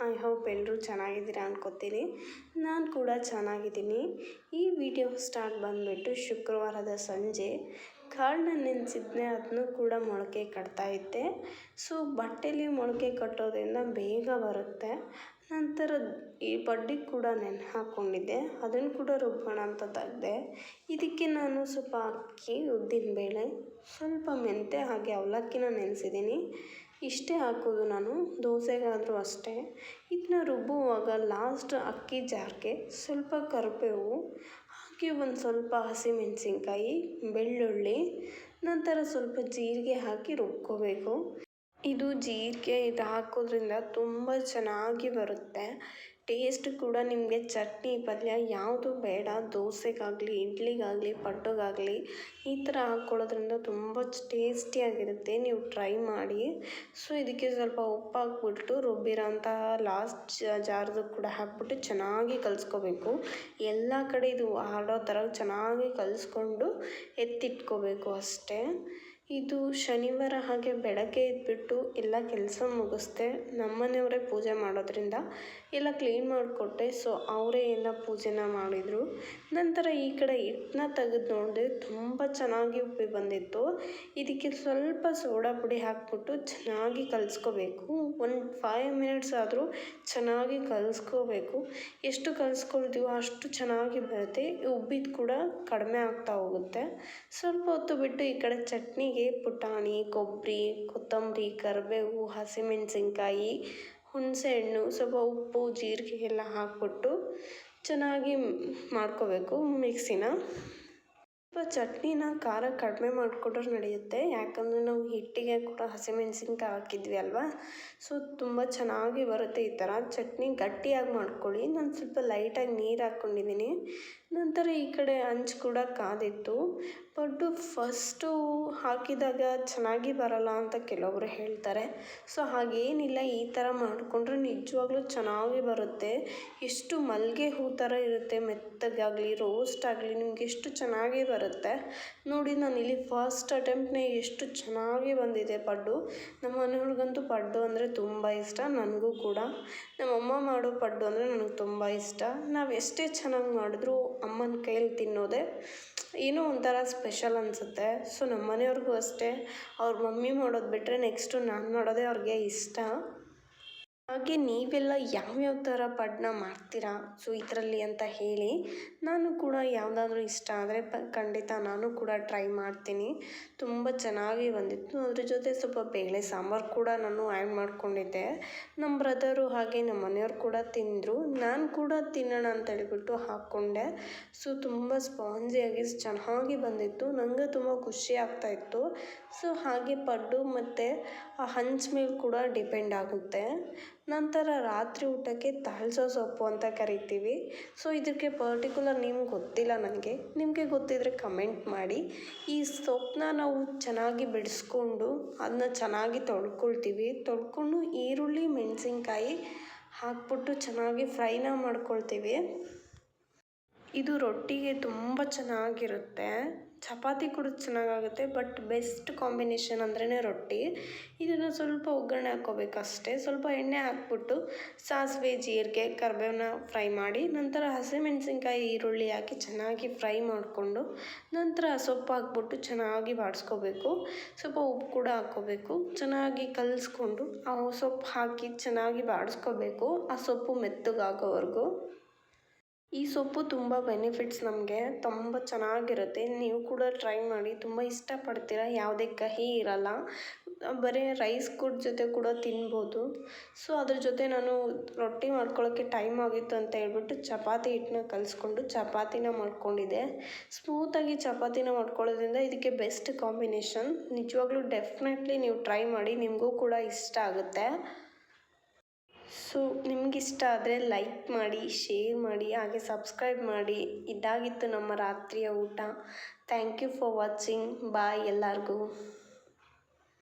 I hope ಎಲ್ಲರೂ ಚೆನ್ನಾಗಿದ್ದೀರಾ ಅನ್ಕೋತೀನಿ. ನಾನು ಕೂಡ ಚೆನ್ನಾಗಿದ್ದೀನಿ. ಈ ವಿಡಿಯೋ ಸ್ಟಾರ್ಟ್ ಬಂದುಬಿಟ್ಟು ಶುಕ್ರವಾರದ ಸಂಜೆ ಕಾಳನ್ನ ನೆನೆಸಿದ್ನೆ, ಅದನ್ನು ಕೂಡ ಮೊಳಕೆ ಕಟ್ತಾಯಿದ್ದೆ. ಸೊ ಬಟ್ಟೆಲಿ ಮೊಳಕೆ ಕಟ್ಟೋದ್ರಿಂದ ಬೇಗ ಬರುತ್ತೆ. ನಂತರ ಈ ಪಡ್ಡಿಗೆ ಕೂಡ ನೆನೆ ಹಾಕ್ಕೊಂಡಿದ್ದೆ, ಅದನ್ನು ಕೂಡ ರುಬ್ಬೋಣ ಅಂತ ತೆಗ್ದೆ. ಇದಕ್ಕೆ ನಾನು ಸ್ವಲ್ಪ ಅಕ್ಕಿ, ಉದ್ದಿನಬೇಳೆ, ಸ್ವಲ್ಪ ಮೆಂತ್ಯ ಹಾಗೆ ಅವಲಕ್ಕಿನ ನೆನೆಸಿದ್ದೀನಿ. ಇಷ್ಟೇ ಹಾಕೋದು ನಾನು, ದೋಸೆಗಾದರೂ ಅಷ್ಟೇ. ಇದನ್ನ ರುಬ್ಬುವಾಗ ಲಾಸ್ಟ್ ಅಕ್ಕಿ ಜಾರ್ಗೆ ಸ್ವಲ್ಪ ಕರಿಬೇವು ಹಾಗೆ ಒಂದು ಸ್ವಲ್ಪ ಹಸಿಮೆಣಸಿನ್ಕಾಯಿ, ಬೆಳ್ಳುಳ್ಳಿ, ನಂತರ ಸ್ವಲ್ಪ ಜೀರಿಗೆ ಹಾಕಿ ರುಬ್ಕೋಬೇಕು. ಇದು ಜೀರಿಗೆ ಇದು ಹಾಕೋದ್ರಿಂದ ತುಂಬ ಚೆನ್ನಾಗಿ ಬರುತ್ತೆ. ಟೇಸ್ಟ್ ಕೂಡ ನಿಮಗೆ ಚಟ್ನಿ ಪಲ್ಯ ಯಾವುದು ಬೇಡ, ದೋಸೆಗಾಗಲಿ, ಇಡ್ಲಿಗಾಗಲಿ, ಪಡ್ಡುಗಾಗಲಿ ಈ ಥರ ಹಾಕ್ಕೊಳ್ಳೋದ್ರಿಂದ ತುಂಬ ಟೇಸ್ಟಿಯಾಗಿರುತ್ತೆ. ನೀವು ಟ್ರೈ ಮಾಡಿ. ಸೊ ಇದಕ್ಕೆ ಸ್ವಲ್ಪ ಉಪ್ಪು ಹಾಕ್ಬಿಟ್ಟು ರುಬ್ಬಿರೋಂಥ ಲಾಸ್ಟ್ ಜಾರ್ದು ಕೂಡ ಹಾಕ್ಬಿಟ್ಟು ಚೆನ್ನಾಗಿ ಕಲಿಸ್ಕೋಬೇಕು. ಎಲ್ಲ ಕಡೆ ಇದು ಹರಡೋ ಥರ ಚೆನ್ನಾಗಿ ಕಲಿಸ್ಕೊಂಡು ಎತ್ತಿಟ್ಕೋಬೇಕು ಅಷ್ಟೇ. ಇದು ಶನಿವಾರ ಹಾಗೆ ಬೆಳಗ್ಗೆ ಎದ್ಬಿಟ್ಟು ಎಲ್ಲ ಕೆಲಸ ಮುಗಿಸ್ದೆ. ನಮ್ಮನೆಯವರೇ ಪೂಜೆ ಮಾಡೋದ್ರಿಂದ ಎಲ್ಲ ಕ್ಲೀನ್ ಮಾಡಿಕೊಟ್ಟೆ. ಸೊ ಅವರೇ ಎಲ್ಲ ಪೂಜೆನ ಮಾಡಿದರು. ನಂತರ ಈ ಕಡೆ ಹಿಟ್ಟನ್ನ ತೆಗೆದು ನೋಡಿದೆ, ತುಂಬ ಚೆನ್ನಾಗಿ ಉಪ್ಪಿ ಬಂದಿತ್ತು. ಇದಕ್ಕೆ ಸ್ವಲ್ಪ ಸೋಡಾ ಪುಡಿ ಹಾಕ್ಬಿಟ್ಟು ಚೆನ್ನಾಗಿ ಕಲಿಸ್ಕೋಬೇಕು. ಒಂದು 5 ಮಿನಿಟ್ಸ್ ಆದರೂ ಚೆನ್ನಾಗಿ ಕಲಿಸ್ಕೋಬೇಕು. ಎಷ್ಟು ಕಲಿಸ್ಕೊಳ್ತೀವೋ ಅಷ್ಟು ಚೆನ್ನಾಗಿ ಬರುತ್ತೆ. ಉಬ್ಬಿದ್ದು ಕೂಡ ಕಡಿಮೆ ಆಗ್ತಾ ಹೋಗುತ್ತೆ. ಸ್ವಲ್ಪ ಹೊತ್ತು ಬಿಟ್ಟು ಈ ಕಡೆ ಚಟ್ನಿಗೆ ಪುಟಾಣಿ, ಕೊಬ್ಬರಿ, ಕೊತ್ತಂಬರಿ, ಕರಿಬೇವು, ಹಸಿಮೆಣಸಿನ್ಕಾಯಿ, ಹುಣಸೆಹಣ್ಣು, ಸ್ವಲ್ಪ ಉಪ್ಪು, ಜೀರಿಗೆ ಎಲ್ಲ ಹಾಕ್ಬಿಟ್ಟು ಚೆನ್ನಾಗಿ ಮಾಡ್ಕೋಬೇಕು ಮಿಕ್ಸಿನ. ಸ್ವಲ್ಪ ಚಟ್ನಿನ ಖಾರ ಕಡಿಮೆ ಮಾಡಿಕೊಂಡ್ರೆ ನಡೆಯುತ್ತೆ, ಯಾಕಂದರೆ ನಾವು ಹಿಟ್ಟಿಗೆ ಕೂಡ ಹಸಿಮೆಣಸಿನ್ಕಾಯಿ ಹಾಕಿದ್ವಿ ಅಲ್ವಾ. ಸೊ ತುಂಬ ಚೆನ್ನಾಗಿ ಬರುತ್ತೆ. ಈ ಥರ ಚಟ್ನಿ ಗಟ್ಟಿಯಾಗಿ ಮಾಡ್ಕೊಳ್ಳಿ. ನಾನು ಸ್ವಲ್ಪ ಲೈಟಾಗಿ ನೀರು ಹಾಕ್ಕೊಂಡಿದ್ದೀನಿ. ನಂತರ ಈ ಕಡೆ ಹಂಚು ಕೂಡ ಕಾದಿತ್ತು. ಪಡ್ಡು ಫಸ್ಟು ಹಾಕಿದಾಗ ಚೆನ್ನಾಗಿ ಬರಲ್ಲ ಅಂತ ಕೆಲವೊಬ್ಬರು ಹೇಳ್ತಾರೆ. ಸೊ ಹಾಗೇನಿಲ್ಲ, ಈ ಥರ ಮಾಡಿಕೊಂಡ್ರೆ ನಿಜವಾಗ್ಲೂ ಚೆನ್ನಾಗಿ ಬರುತ್ತೆ. ಎಷ್ಟು ಮಲ್ಲಿಗೆ ಹೂ ಥರ ಇರುತ್ತೆ, ಮೆತ್ತಗಾಗಲಿ ರೋಸ್ಟ್ ಆಗಲಿ ನಿಮ್ಗೆ ಎಷ್ಟು ಚೆನ್ನಾಗಿ ಬರುತ್ತೆ ನೋಡಿ. ನಾನಿಲ್ಲಿ ಫಸ್ಟ್ ಅಟೆಂಪ್ಟ್ನೇ ಎಷ್ಟು ಚೆನ್ನಾಗಿ ಬಂದಿದೆ ಪಡ್ಡು. ನಮ್ಮ ಮನೆಯವ್ರಿಗಂತೂ ಪಡ್ಡು ಅಂದರೆ ತುಂಬ ಇಷ್ಟ, ನನಗೂ ಕೂಡ. ನಮ್ಮಮ್ಮ ಮಾಡೋ ಪಡ್ಡು ಅಂದರೆ ನನಗೆ ತುಂಬ ಇಷ್ಟ. ನಾವು ಎಷ್ಟೇ ಚೆನ್ನಾಗಿ ಮಾಡಿದ್ರೂ ಅಮ್ಮನ ಕೈಯಲ್ಲಿ ತಿನ್ನೋದೇ ಏನೋ ಒಂಥರ ಸ್ಪೆಷಲ್ ಅನಿಸುತ್ತೆ. ಸೊ ನಮ್ಮ ಮನೆಯವ್ರಿಗೂ ಅಷ್ಟೇ, ಅವ್ರ ಮಮ್ಮಿ ಮಾಡೋದು ಬಿಟ್ಟರೆ ನೆಕ್ಸ್ಟು ನಾನು ಮಾಡೋದೇ ಅವ್ರಿಗೆ ಇಷ್ಟ. ಹಾಗೆ ನೀವೆಲ್ಲ ಯಾವ್ಯಾವ ಥರ ಪಡ್ಡನ್ನ ಮಾಡ್ತೀರಾ ಸೊ ಇದರಲ್ಲಿ ಅಂತ ಹೇಳಿ. ನಾನು ಕೂಡ ಯಾವುದಾದ್ರೂ ಇಷ್ಟ ಆದರೆ ಖಂಡಿತ ನಾನು ಕೂಡ ಟ್ರೈ ಮಾಡ್ತೀನಿ. ತುಂಬ ಚೆನ್ನಾಗಿ ಬಂದಿತ್ತು. ಅದ್ರ ಜೊತೆ ಸ್ವಲ್ಪ ಬೇಳೆ ಸಾಂಬಾರು ಕೂಡ ನಾನು ಆ್ಯಡ್ ಮಾಡ್ಕೊಂಡಿದ್ದೆ. ನಮ್ಮ ಬ್ರದರು ಹಾಗೆ ನಮ್ಮ ಮನೆಯವ್ರು ಕೂಡ ತಿಂದರು. ನಾನು ಕೂಡ ತಿನ್ನೋಣ ಅಂತ ಹೇಳ್ಬಿಟ್ಟು ಹಾಕ್ಕೊಂಡೆ. ಸೊ ತುಂಬ ಸ್ಪಾಂಜಿಯಾಗಿ ಚೆನ್ನಾಗಿ ಬಂದಿತ್ತು. ನನಗೆ ತುಂಬ ಖುಷಿ ಆಗ್ತಾಯಿತ್ತು. ಸೊ ಹಾಗೆ ಪಡ್ಡು ಮತ್ತು ಆ ಹಂಚ್ ಮೇಲೆ ಕೂಡ ಡಿಪೆಂಡ್ ಆಗುತ್ತೆ. ನಂತರ ರಾತ್ರಿ ಊಟಕ್ಕೆ ತಾಳ್ಸೋ ಸೊಪ್ಪು ಅಂತ ಕರಿತೀವಿ. ಸೊ ಇದಕ್ಕೆ ಪರ್ಟಿಕ್ಯುಲರ್ ನೇಮ್ ಗೊತ್ತಿಲ್ಲ ನನಗೆ. ನಿಮಗೆ ಗೊತ್ತಿದ್ದರೆ ಕಮೆಂಟ್ ಮಾಡಿ. ಈ ಸೊಪ್ಪನ್ನ ನಾವು ಚೆನ್ನಾಗಿ ಬಿಡಿಸ್ಕೊಂಡು ಅದನ್ನ ಚೆನ್ನಾಗಿ ತೊಳ್ಕೊಳ್ತೀವಿ. ತೊಳ್ಕೊಂಡು ಈರುಳ್ಳಿ, ಮೆಣಸಿನ್ಕಾಯಿ ಹಾಕ್ಬಿಟ್ಟು ಚೆನ್ನಾಗಿ ಫ್ರೈನ ಮಾಡ್ಕೊಳ್ತೀವಿ. ಇದು ರೊಟ್ಟಿಗೆ ತುಂಬ ಚೆನ್ನಾಗಿರುತ್ತೆ. ಚಪಾತಿ ಕೂಡ ಚೆನ್ನಾಗಾಗುತ್ತೆ, ಬಟ್ ಬೆಸ್ಟ್ ಕಾಂಬಿನೇಷನ್ ಅಂದ್ರೇ ರೊಟ್ಟಿ. ಇದನ್ನು ಸ್ವಲ್ಪ ಒಗ್ಗರಣೆ ಹಾಕ್ಕೋಬೇಕಷ್ಟೇ. ಸ್ವಲ್ಪ ಎಣ್ಣೆ ಹಾಕ್ಬಿಟ್ಟು ಸಾಸಿವೆ, ಜೀರಿಗೆ, ಕರಿಬೇವನ್ನ ಫ್ರೈ ಮಾಡಿ, ನಂತರ ಹಸಿಮೆಣಸಿನ್ಕಾಯಿ, ಈರುಳ್ಳಿ ಹಾಕಿ ಚೆನ್ನಾಗಿ ಫ್ರೈ ಮಾಡಿಕೊಂಡು ನಂತರ ಸೊಪ್ಪು ಹಾಕ್ಬಿಟ್ಟು ಚೆನ್ನಾಗಿ ಬಾಡಿಸ್ಕೋಬೇಕು. ಸ್ವಲ್ಪ ಉಪ್ಪು ಕೂಡ ಹಾಕ್ಕೋಬೇಕು. ಚೆನ್ನಾಗಿ ಕಲಿಸ್ಕೊಂಡು ಆ ಸೊಪ್ಪು ಹಾಕಿ ಚೆನ್ನಾಗಿ ಬಾಡಿಸ್ಕೋಬೇಕು, ಆ ಸೊಪ್ಪು ಮೆತ್ತಗಾಗೋವರೆಗೂ. ಈ ಸೊಪ್ಪು ತುಂಬ ಬೆನಿಫಿಟ್ಸ್ ನಮಗೆ, ತುಂಬ ಚೆನ್ನಾಗಿರುತ್ತೆ. ನೀವು ಕೂಡ ಟ್ರೈ ಮಾಡಿ, ತುಂಬ ಇಷ್ಟಪಡ್ತೀರ. ಯಾವುದೇ ಕಹಿ ಇರಲ್ಲ. ಬರೀ ರೈಸ್ ಜೊತೆ ಕೂಡ ತಿನ್ಬೋದು. ಸೊ ಅದ್ರ ಜೊತೆ ನಾನು ರೊಟ್ಟಿ ಮಾಡ್ಕೊಳ್ಳೋಕ್ಕೆ ಟೈಮ್ ಆಗಿತ್ತು ಅಂತ ಹೇಳ್ಬಿಟ್ಟು ಚಪಾತಿ ಹಿಟ್ಟನ್ನ ಕಲಿಸ್ಕೊಂಡು ಚಪಾತಿನ ಮಾಡ್ಕೊಂಡಿದ್ದೆ. ಸ್ಮೂತಾಗಿ ಚಪಾತಿನ ಮಾಡ್ಕೊಳ್ಳೋದ್ರಿಂದ ಇದಕ್ಕೆ ಬೆಸ್ಟ್ ಕಾಂಬಿನೇಷನ್. ನಿಜವಾಗ್ಲೂ ಡೆಫಿನೆಟ್ಲಿ ನೀವು ಟ್ರೈ ಮಾಡಿ, ನಿಮಗೂ ಕೂಡ ಇಷ್ಟ ಆಗುತ್ತೆ. ಸೊ ನಿಮಗಿಷ್ಟ ಆದರೆ ಲೈಕ್ ಮಾಡಿ, ಶೇರ್ ಮಾಡಿ, ಹಾಗೆ ಸಬ್ಸ್ಕ್ರೈಬ್ ಮಾಡಿ. ಇದಾಗಿತ್ತು ನಮ್ಮ ರಾತ್ರಿಯ ಊಟ. Thank you for watching. Bye ಎಲ್ಲರಿಗೂ.